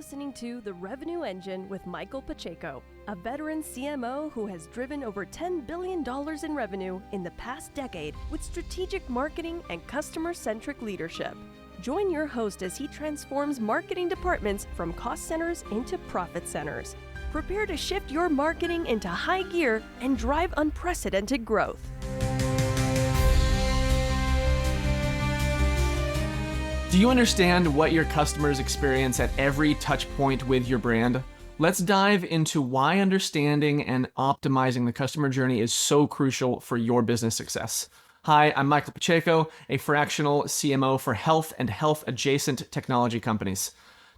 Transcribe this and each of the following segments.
listening to The Revenue Engine with Michael Pacheco, a veteran CMO who has driven over $10 billion in revenue in the past decade with strategic marketing and customer-centric leadership. Join your host as he transforms marketing departments from cost centers into profit centers. Prepare to shift your marketing into high gear and drive unprecedented growth. Do you understand what your customers experience at every touch point with your brand? Let's dive into why understanding and optimizing the customer journey is so crucial for your business success. Hi, I'm Michael Pacheco, a fractional CMO for health and health-adjacent technology companies.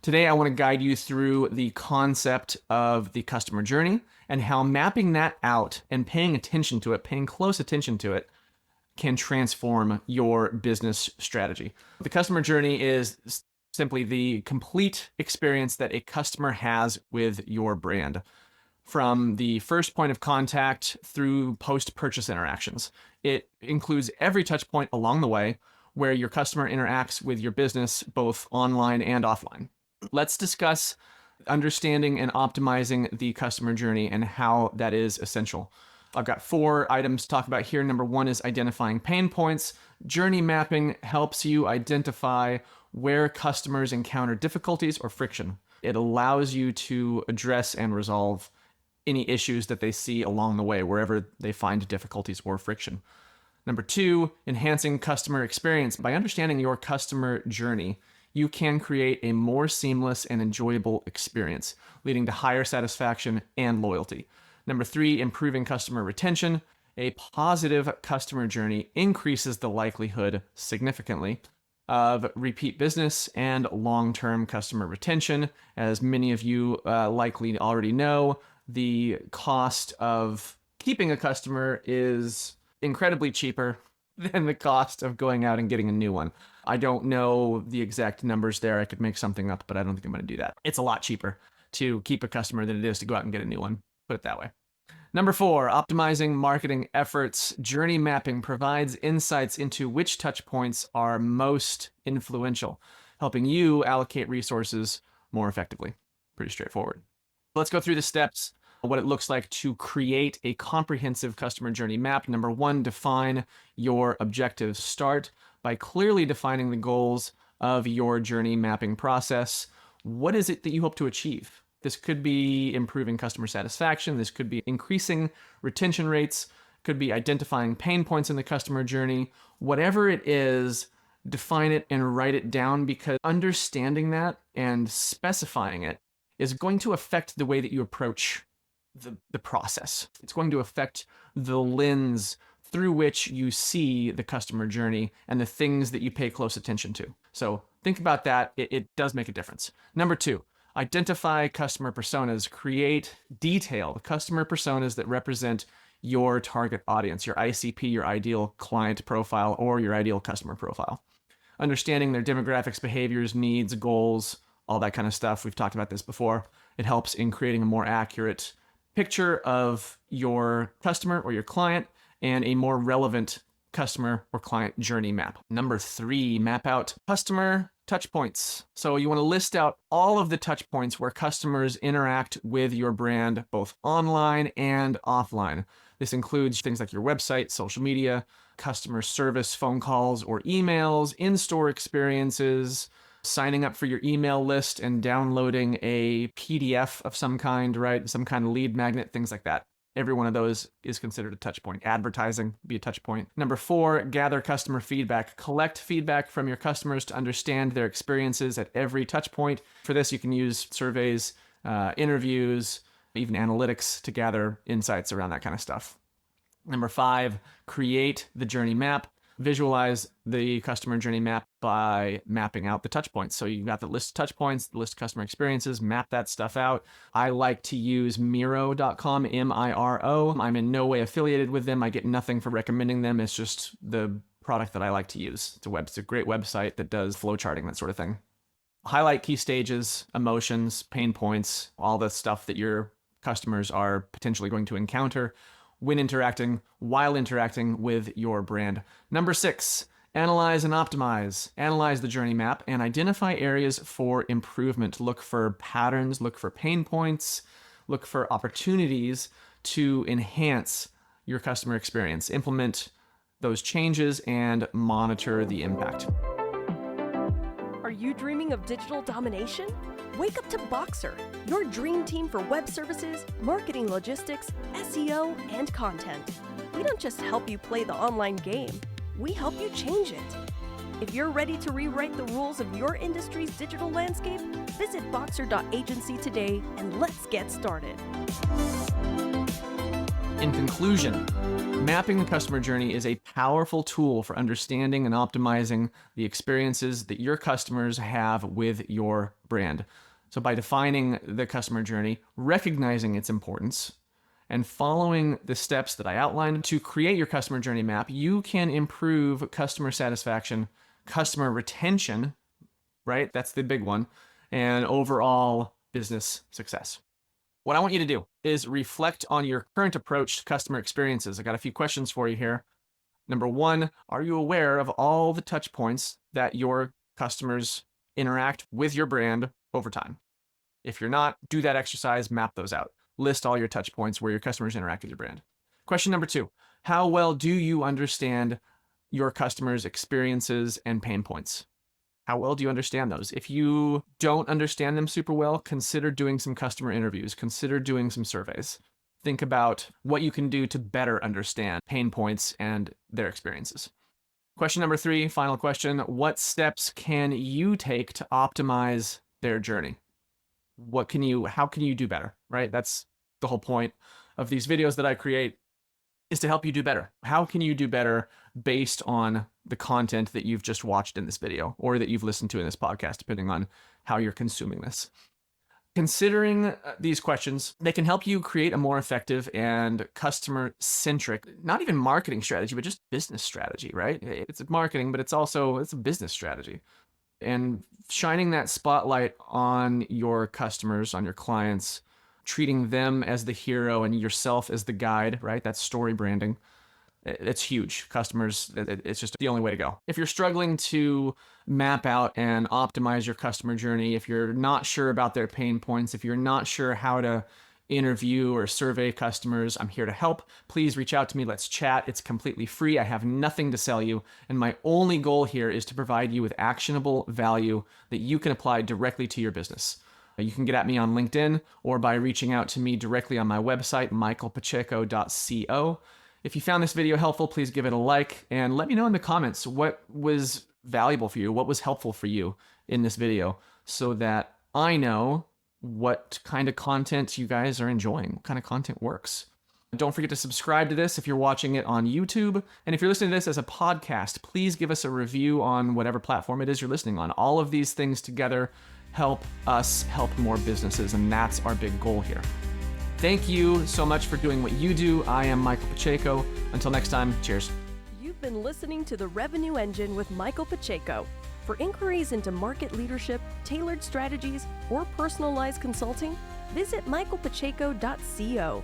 Today, I want to guide you through the concept of the customer journey and how mapping that out and paying attention to it, paying close attention to it, can transform your business strategy. The customer journey is simply the complete experience that a customer has with your brand, from the first point of contact through post-purchase interactions. It includes every touch point along the way where your customer interacts with your business, both online and offline. Let's discuss understanding and optimizing the customer journey and how that is essential. I've got 4 items to talk about here. Number 1 is identifying pain points. Journey mapping helps you identify where customers encounter difficulties or friction. It allows you to address and resolve any issues that they see along the way, wherever they find difficulties or friction. Number 2, enhancing customer experience. By understanding your customer journey, you can create a more seamless and enjoyable experience, leading to higher satisfaction and loyalty. Number 3, improving customer retention. A positive customer journey increases the likelihood significantly of repeat business and long-term customer retention. As many of you likely already know, the cost of keeping a customer is incredibly cheaper than the cost of going out and getting a new one. I don't know the exact numbers there. I could make something up, but I don't think I'm going to do that. It's a lot cheaper to keep a customer than it is to go out and get a new one. Put it that way. Number 4, optimizing marketing efforts. Journey mapping provides insights into which touch points are most influential, helping you allocate resources more effectively. Pretty straightforward. Let's go through the steps, what it looks like to create a comprehensive customer journey map. Number 1, define your objectives. Start by clearly defining the goals of your journey mapping process. What is it that you hope to achieve? This could be improving customer satisfaction. This could be increasing retention rates. Could be identifying pain points in the customer journey. Whatever it is, define it and write it down, because understanding that and specifying it is going to affect the way that you approach the process. It's going to affect the lens through which you see the customer journey and the things that you pay close attention to. So think about that. It does make a difference. Number 2, identify customer personas. Create detailed customer personas that represent your target audience, your ICP, your ideal client profile, or your ideal customer profile. Understanding their demographics, behaviors, needs, goals, all that kind of stuff. We've talked about this before. It helps in creating a more accurate picture of your customer or your client and a more relevant customer or client journey map. Number 3, map out customer touch points. So you want to list out all of the touch points where customers interact with your brand, both online and offline. This includes things like your website, social media, customer service, phone calls or emails, in-store experiences, signing up for your email list and downloading a PDF of some kind, right? Some kind of lead magnet, things like that. Every one of those is considered a touch point. Advertising would be a touch point. Number 4, gather customer feedback. Collect feedback from your customers to understand their experiences at every touch point. For this, you can use surveys, interviews, even analytics to gather insights around that kind of stuff. Number 5, create the journey map. Visualize the customer journey map by mapping out the touch points. So you've got the list of touch points, the list of customer experiences, map that stuff out. I like to use Miro.com, M-I-R-O. I'm in no way affiliated with them. I get nothing for recommending them. It's just the product that I like to use. It's a great website that does flow charting, that sort of thing. Highlight key stages, emotions, pain points, all the stuff that your customers are potentially going to encounter while interacting with your brand. Number 6, Analyze and optimize. Analyze the journey map and identify areas for improvement. Look for patterns, look for pain points, look for opportunities to enhance your customer experience. Implement those changes and monitor the impact. Are you dreaming of digital domination? Wake up to Boxer, your dream team for web services, marketing logistics, SEO, and content. We don't just help you play the online game, we help you change it. If you're ready to rewrite the rules of your industry's digital landscape, visit boxer.agency today and let's get started. In conclusion, mapping the customer journey is a powerful tool for understanding and optimizing the experiences that your customers have with your brand. So by defining the customer journey, recognizing its importance, and following the steps that I outlined to create your customer journey map, you can improve customer satisfaction, customer retention, right? That's the big one, and overall business success. What I want you to do is reflect on your current approach to customer experiences. I got a few questions for you here. Number one, are you aware of all the touch points that your customers interact with your brand over time? If you're not, do that exercise, map those out. List all your touch points where your customers interact with your brand. Question number two, how well do you understand your customers' experiences and pain points? How well do you understand those? If you don't understand them super well, consider doing some customer interviews, consider doing some surveys. Think about what you can do to better understand pain points and their experiences. Question number three, final question, what steps can you take to optimize their journey? How can you do better, right? That's the whole point of these videos that I create, is to help you do better. How can you do better based on the content that you've just watched in this video or that you've listened to in this podcast, depending on how you're consuming this? Considering these questions, they can help you create a more effective and customer-centric, not even marketing strategy, but just business strategy, right? It's marketing, but it's a business strategy. And shining that spotlight on your customers, on your clients, treating them as the hero and yourself as the guide, right? That's story branding. It's huge. Customers, it's just the only way to go. If you're struggling to map out and optimize your customer journey, if you're not sure about their pain points, if you're not sure how to interview or survey customers, I'm here to help. Please reach out to me. Let's chat. It's completely free. I have nothing to sell you. And my only goal here is to provide you with actionable value that you can apply directly to your business. You can get at me on LinkedIn or by reaching out to me directly on my website, michaelpacheco.co. If you found this video helpful, please give it a like and let me know in the comments what was valuable for you, what was helpful for you in this video, so that I know what kind of content you guys are enjoying, what kind of content works. Don't forget to subscribe to this if you're watching it on YouTube. And if you're listening to this as a podcast, please give us a review on whatever platform it is you're listening on. All of these things together help us help more businesses, and that's our big goal here. Thank you so much for doing what you do. I am Michael Pacheco. Until next time, cheers. You've been listening to The Revenue Engine with Michael Pacheco. For inquiries into market leadership, tailored strategies, or personalized consulting, visit michaelpacheco.co.